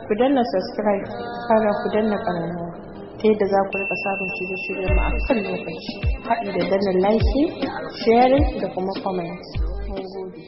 ku danna subscribe kana ku danna ƙararrawa ta yadda za ku rika samun shirye-shiryen mu a kan lokaci, haɗi da danna like, sharing da kuma comment. Mun gode.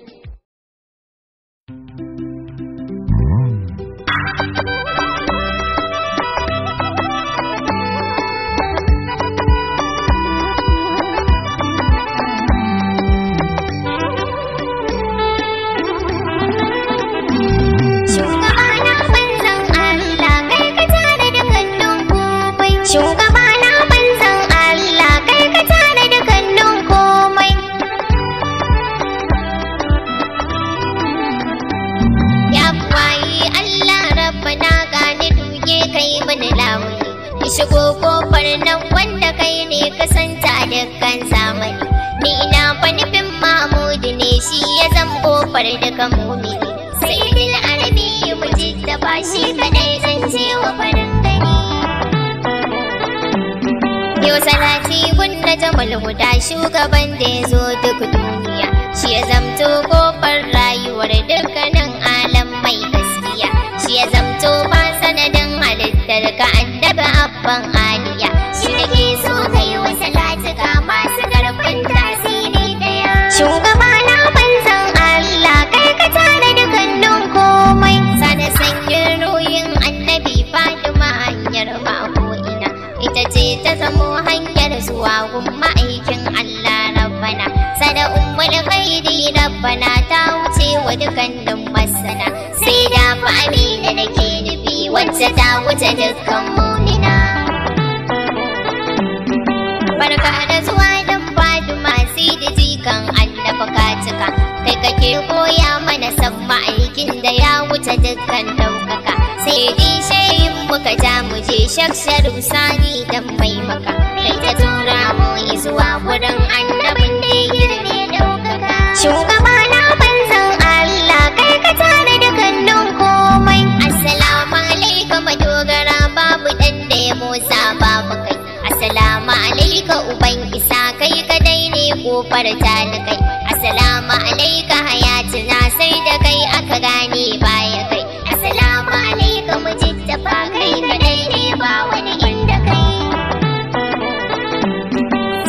Shigo kofar nan wanda kai ne kasanta dukkan zamani, ni ina fa nufin Mahmudu ne shi ya zan kofar dukan mumini. Sai dil arabi mu jiddaba shi kadai zan ce wa farin gani. Yau salati gunna jamal guda shugaban da ya zo duk duniya, shi ya zamto kofar rayuwar dukkanin alam mai gaskiya, shi ya zamto ba sanadin halittar ka annabi abban aliya, shi da ke so kai wa salatuka masu karfin tasiri daya. Shugaba na banzan Allah kai ka tare dukkanin komai, sana sanyin ruhin annabi Fatima hanyar mako'ina, ita ce ta zamo hanyar zuwa gun ma'aikin Allah rabbana, sada ummul khairi rabbana ta wuce wa dukkanin masana, sai da fa amina da ke nufi wacce ta wuce dukkan mumina. Barka da zuwa dan Fatima sai da jikan annabi ka cika, kai kake koya mana san ma'aikin da ya wuce dukkan daukaka, sai dai shayin muka ja mu je shaksharu sani dan mai maka, kai ta tura mu zuwa gurin annabin da ya girme daukaka. Shugaba na banzan Allah kai ka tare dukkanin komai, assalamu alaikum madogara babu dan da ya motsa babu kai, assalamu alaika uban isa kai kadai ne kofar talikai, assalamu alaika hayatina sai da kai aka gane baya kai, assalamu alaika mujittafa kai kadai ne ba wani inda kai.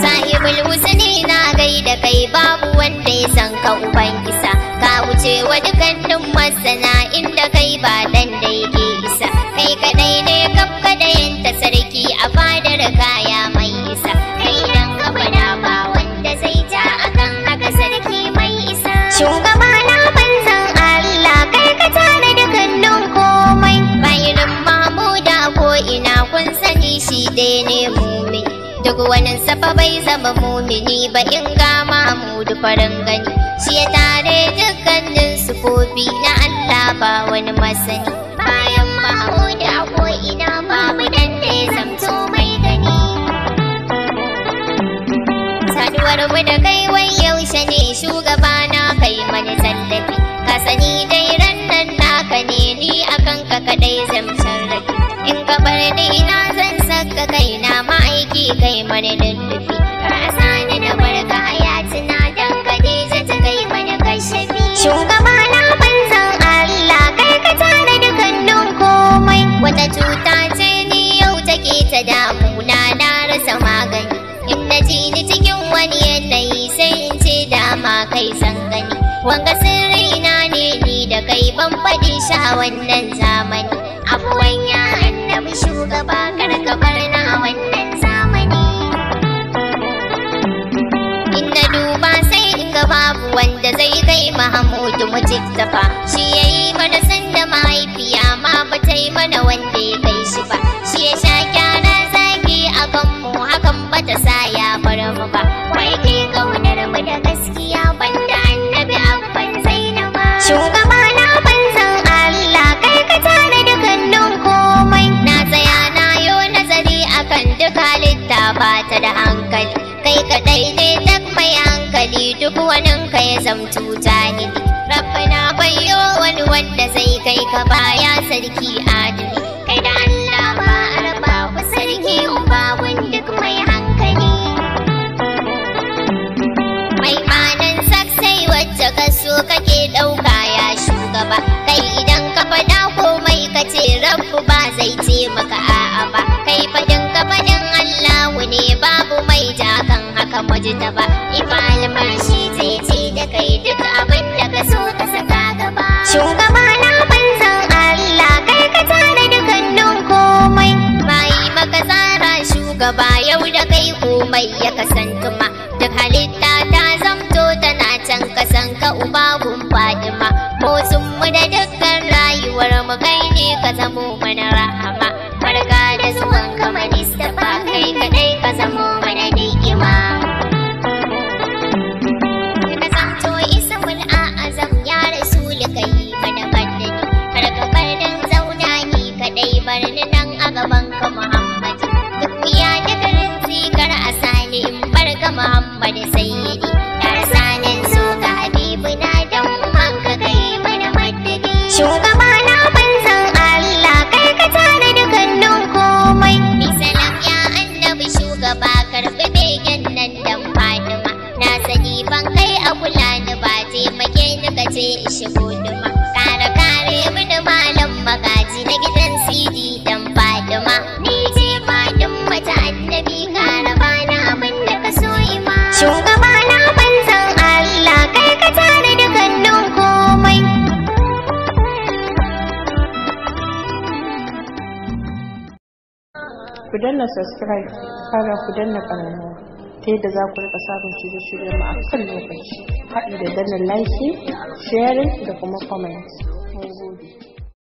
Sahibul husni na gaida kai babu wanda ya san ka uban isa, ka wuce wa dukkanin masana inda kai ba dan da yake isa, kai kadai ne kaf kadayin ta sarki a fadar kaya mai isa, kai dan gaba da ba wanda zai ja akan haka sarki mai isa. Shugaba na banzan Allah kai ka tare dukkanin komai, bayan Mahmuda ko ina kun sani shi dai ne mumi, duk wani safa bai zama mumini ba in ga Mahmudu farin gani, shi ya tare dukkanin sufofi na Allah ba wani masani, bayan Mahmudu ko ina babu dan da ya zamto mai gani. Saduwar mu da kai wai yaushe ne shugaba na kai mana tallafi, ka sani dai ran nan naka ne ni akan ka kadai zamshan raki, in ka bar ni ina zan saka kaina ma'aiki kai mana lullufi, ka sani da barka hayatina dan Khadija ta kai mana kashafi. Shugaba na banzan Allah kai ka tare dukkanin komai, wata cuta ce ni yau take ta damuna na rasa magani, in na ji ni cikin wani yanayi sai in ce dama kai san gani, wanga sirri na ne ni da kai ban faɗi sha wannan zamani, abuwan ya annabi shugaba karkabar na wannan zamani. In na duba sai in ga babu wanda zai kai Mahmudu mujittafa, shi ya yi mana sanda mahaifiya ma ba ta yi mana wanda ya kai shi ba, shi ya sha kyara zagi a kanmu hakan ba ta sa ya bar mu ba, wai ke kaunar mu da gaskiya banda annabi abban Zainaba. Shugaba na banzan Allah kai ka tare dukkanin komai, na tsaya na yo nazari akan duk halitta ba ta da hankali, kai kadai ne tak mai hankali duk wanin ka ya zamtu jahili, rabbana bayyo wani wanda zai kai ka baya sarki adili, kai da Allah ba arba ku sarki ubawun duk mai hankali. Mai manan saksai wacce ka so kake ɗauka ya shugaba, kai idan ka faɗa komai ka ce maka a'a ba. Kai fadin ka fadin Allahu ne babu mai jakan haka mujtaba. Ifalma shi zai ce da kai duk abin da ka so ka saka gaba. Shugaba na banzan Allah kai ka tare dukkanin komai. Mai maka tsara shugaba yau da kai komai ya kasantuma. Duk halitta ta zamto tana can kasan ka uba gun Fatima. Motsin mu da dukkan rayuwar mu kai ne ka zamo mana rahama. Barka da zuwan ka Manistafa kai kadai ka zamo mana ni'ima. Ka zamto ismul a'azam ya rasul kai mana madani. Kar ka bar dan zauna ni kadai bar ni nan a gaban ka Muhammad. Duk wuya da garin kar a sani in barka Muhammad sayyidi. Yar sanin so ga habibu na dan umanka kai mana madadi. Shugaba na banzan Allah kai ka tare dukkanin komai. Bi salam ya annabi shugaba karbi begen nan dan Fatima. Na sani ban kai a kula ni ba taimake ni ka ce ishi guduma. Kare kare mini malam magaji na gidan sidi dan Fatima. Ni ce fadin mata annabi kare bana abin da ka so ima. Shugaba na banzan Allah kai ka tare dukkanin komai. Ku danna subscribe, kara ku danna ƙararrawa ta yadda za ku rika sabon shirye-shiryen mu a kan lokaci, haɗi da danna like, sharing da kuma comment. Mun gode.